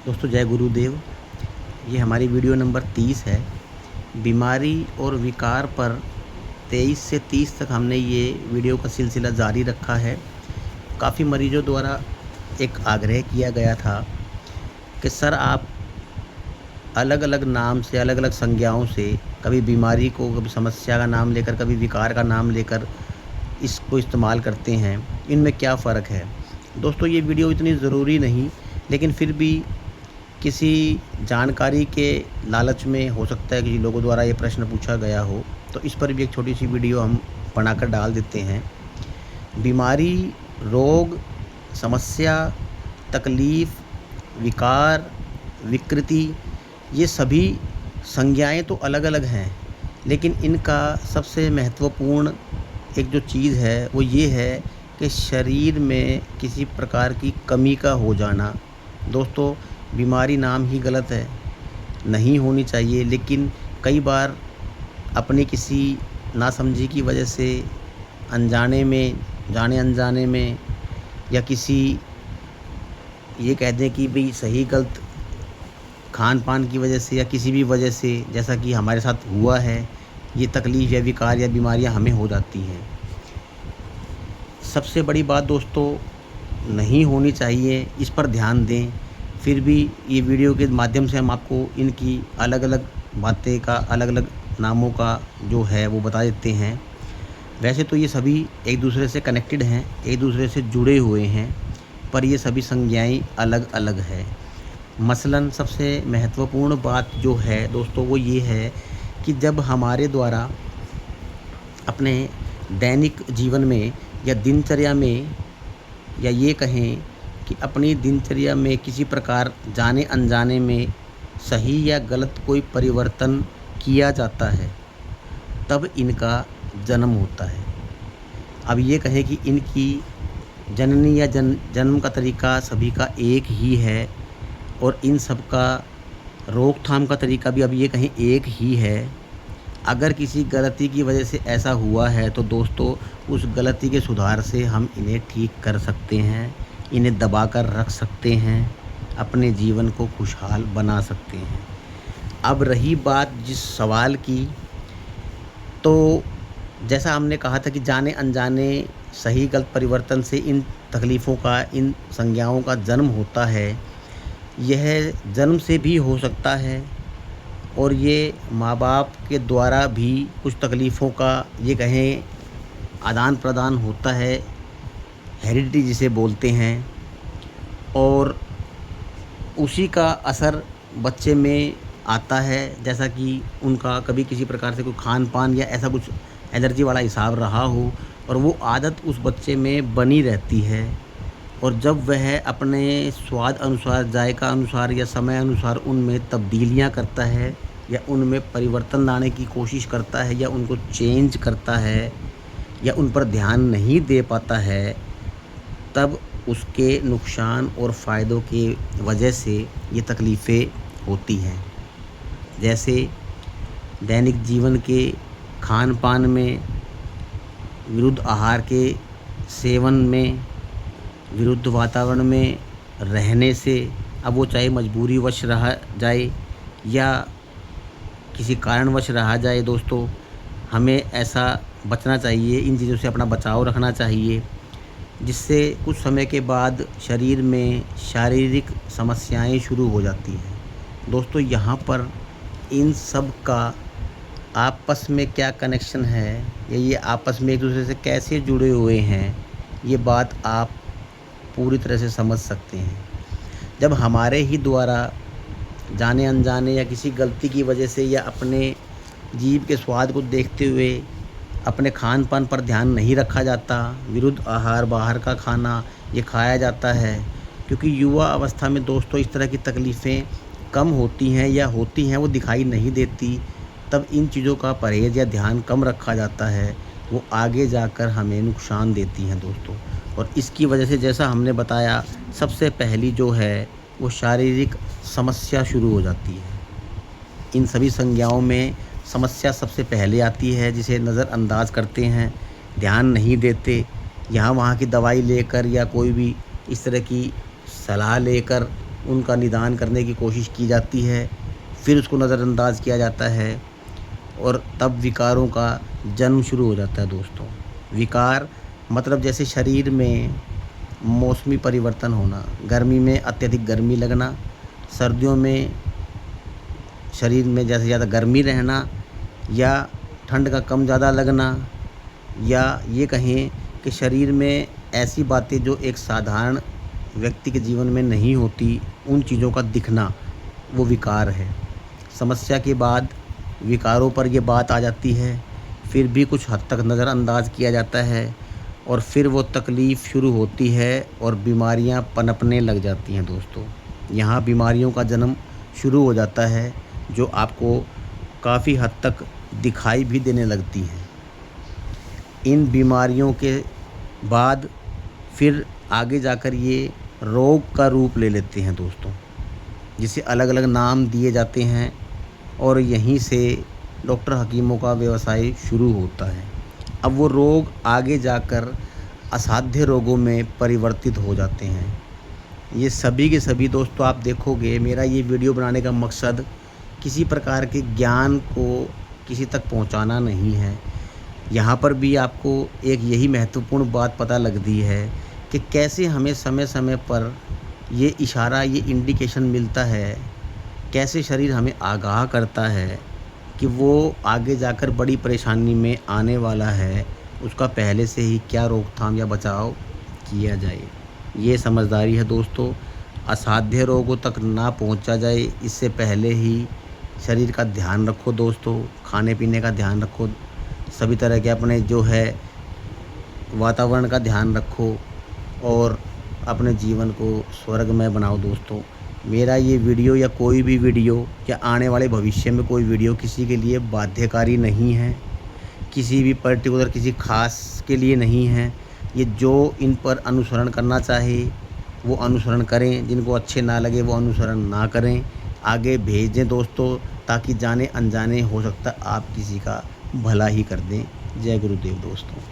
दोस्तों जय गुरुदेव। ये हमारी वीडियो नंबर 30 है। बीमारी और विकार पर 23 से 30 तक हमने ये वीडियो का सिलसिला जारी रखा है। काफ़ी मरीजों द्वारा एक आग्रह किया गया था कि सर आप अलग अलग नाम से, अलग अलग संज्ञाओं से, कभी बीमारी को, कभी समस्या का नाम लेकर, कभी विकार का नाम लेकर इसको इस्तेमाल करते हैं, इनमें क्या फ़र्क है। दोस्तों ये वीडियो इतनी ज़रूरी नहीं, लेकिन फिर भी किसी जानकारी के लालच में हो सकता है कि लोगों द्वारा ये प्रश्न पूछा गया हो, तो इस पर भी एक छोटी सी वीडियो हम बनाकर डाल देते हैं। बीमारी, रोग, समस्या, तकलीफ़, विकार, विकृति, ये सभी संज्ञाएं तो अलग अलग हैं, लेकिन इनका सबसे महत्वपूर्ण एक जो चीज़ है वो ये है कि शरीर में किसी प्रकार की कमी का हो जाना। दोस्तों बीमारी नाम ही गलत है, नहीं होनी चाहिए, लेकिन कई बार अपनी किसी नासमझी की वजह से, अनजाने में, जाने अनजाने में, या किसी ये कह दें कि भई सही गलत खान पान की वजह से या किसी भी वजह से, जैसा कि हमारे साथ हुआ है, ये तकलीफ़ या विकार या बीमारियां हमें हो जाती हैं। सबसे बड़ी बात दोस्तों, नहीं होनी चाहिए, इस पर ध्यान दें। फिर भी ये वीडियो के माध्यम से हम आपको इनकी अलग अलग बातें का, अलग अलग नामों का जो है वो बता देते हैं। वैसे तो ये सभी एक दूसरे से कनेक्टेड हैं, एक दूसरे से जुड़े हुए हैं, पर ये सभी संज्ञाएं अलग अलग है। मसलन सबसे महत्वपूर्ण बात जो है दोस्तों वो ये है कि जब हमारे द्वारा अपने दैनिक जीवन में या दिनचर्या में, या ये कहें कि अपनी दिनचर्या में किसी प्रकार जाने अनजाने में सही या गलत कोई परिवर्तन किया जाता है, तब इनका जन्म होता है। अब ये कहें कि इनकी जननी या जन्म का तरीका सभी का एक ही है, और इन सब का रोकथाम का तरीका भी अब ये कहें एक ही है। अगर किसी गलती की वजह से ऐसा हुआ है तो दोस्तों उस गलती के सुधार से हम इन्हें ठीक कर सकते हैं, इन्हें दबा कर रख सकते हैं, अपने जीवन को खुशहाल बना सकते हैं। अब रही बात जिस सवाल की, तो जैसा हमने कहा था कि जाने अनजाने सही गलत परिवर्तन से इन तकलीफ़ों का, इन संज्ञाओं का जन्म होता है। यह जन्म से भी हो सकता है, और ये माँ बाप के द्वारा भी कुछ तकलीफ़ों का ये कहें आदान प्रदान होता है, हेरिडिटी जिसे बोलते हैं, और उसी का असर बच्चे में आता है। जैसा कि उनका कभी किसी प्रकार से कोई खान पान या ऐसा कुछ एलर्जी वाला हिसाब रहा हो, और वो आदत उस बच्चे में बनी रहती है, और जब वह अपने स्वाद अनुसार, जायका अनुसार या समय अनुसार उनमें तब्दीलियां करता है, या उनमें परिवर्तन लाने की कोशिश करता है, या उनको चेंज करता है, या उन पर ध्यान नहीं दे पाता है, तब उसके नुकसान और फ़ायदों के वजह से ये तकलीफ़ें होती हैं। जैसे दैनिक जीवन के खान पान में, विरुद्ध आहार के सेवन में, विरुद्ध वातावरण में रहने से, अब वो चाहे मजबूरीवश रहा जाए या किसी कारणवश रहा जाए, दोस्तों हमें ऐसा बचना चाहिए, इन चीज़ों से अपना बचाव रखना चाहिए, जिससे कुछ समय के बाद शरीर में शारीरिक समस्याएं शुरू हो जाती हैं। दोस्तों यहाँ पर इन सब का आपस में क्या कनेक्शन है, या ये आपस में एक दूसरे से कैसे जुड़े हुए हैं, ये बात आप पूरी तरह से समझ सकते हैं जब हमारे ही द्वारा जाने अनजाने या किसी गलती की वजह से, या अपने जीभ के स्वाद को देखते हुए अपने खान पान पर ध्यान नहीं रखा जाता, विरुद्ध आहार, बाहर का खाना ये खाया जाता है। क्योंकि युवा अवस्था में दोस्तों इस तरह की तकलीफ़ें कम होती हैं, या होती हैं वो दिखाई नहीं देती, तब इन चीज़ों का परहेज़ या ध्यान कम रखा जाता है, वो आगे जाकर हमें नुकसान देती हैं दोस्तों। और इसकी वजह से जैसा हमने बताया, सबसे पहली जो है वो शारीरिक समस्या शुरू हो जाती है। इन सभी संज्ञाओं में समस्या सबसे पहले आती है, जिसे नज़रअंदाज करते हैं, ध्यान नहीं देते, यहाँ वहाँ की दवाई लेकर या कोई भी इस तरह की सलाह लेकर उनका निदान करने की कोशिश की जाती है, फिर उसको नज़रअंदाज किया जाता है और तब विकारों का जन्म शुरू हो जाता है दोस्तों। विकार मतलब जैसे शरीर में मौसमी परिवर्तन होना, गर्मी में अत्यधिक गर्मी लगना, सर्दियों में शरीर में जैसे ज़्यादा गर्मी रहना या ठंड का कम ज़्यादा लगना, या ये कहें कि शरीर में ऐसी बातें जो एक साधारण व्यक्ति के जीवन में नहीं होती, उन चीज़ों का दिखना, वो विकार है। समस्या के बाद विकारों पर ये बात आ जाती है, फिर भी कुछ हद तक नज़रअंदाज किया जाता है और फिर वो तकलीफ़ शुरू होती है और बीमारियां पनपने लग जाती हैं दोस्तों। यहाँ बीमारियों का जन्म शुरू हो जाता है, जो आपको काफ़ी हद तक दिखाई भी देने लगती हैं। इन बीमारियों के बाद फिर आगे जाकर ये रोग का रूप ले लेते हैं दोस्तों, जिसे अलग अलग नाम दिए जाते हैं और यहीं से डॉक्टर हकीमों का व्यवसाय शुरू होता है। अब वो रोग आगे जाकर असाध्य रोगों में परिवर्तित हो जाते हैं। ये सभी के सभी दोस्तों, आप देखोगे मेरा ये वीडियो बनाने का मकसद किसी प्रकार के ज्ञान को किसी तक पहुंचाना नहीं है। यहाँ पर भी आपको एक यही महत्वपूर्ण बात पता लगती है कि कैसे हमें समय समय पर ये इशारा, ये इंडिकेशन मिलता है, कैसे शरीर हमें आगाह करता है कि वो आगे जाकर बड़ी परेशानी में आने वाला है, उसका पहले से ही क्या रोकथाम या बचाव किया जाए। ये समझदारी है दोस्तों। असाध्य रोगों तक ना पहुंचा जाए, इससे पहले ही शरीर का ध्यान रखो दोस्तों, खाने पीने का ध्यान रखो, सभी तरह के अपने जो है वातावरण का ध्यान रखो और अपने जीवन को स्वर्गमय बनाओ दोस्तों। मेरा ये वीडियो या कोई भी वीडियो या आने वाले भविष्य में कोई वीडियो किसी के लिए बाध्यकारी नहीं है, किसी भी पर्टिकुलर किसी खास के लिए नहीं है। ये जो इन पर अनुसरण करना चाहे वो अनुसरण करें, जिनको अच्छे ना लगे वो अनुसरण ना करें, आगे भेज दें दोस्तों, ताकि जाने अनजाने हो सकता आप किसी का भला ही कर दें। जय गुरुदेव दोस्तों।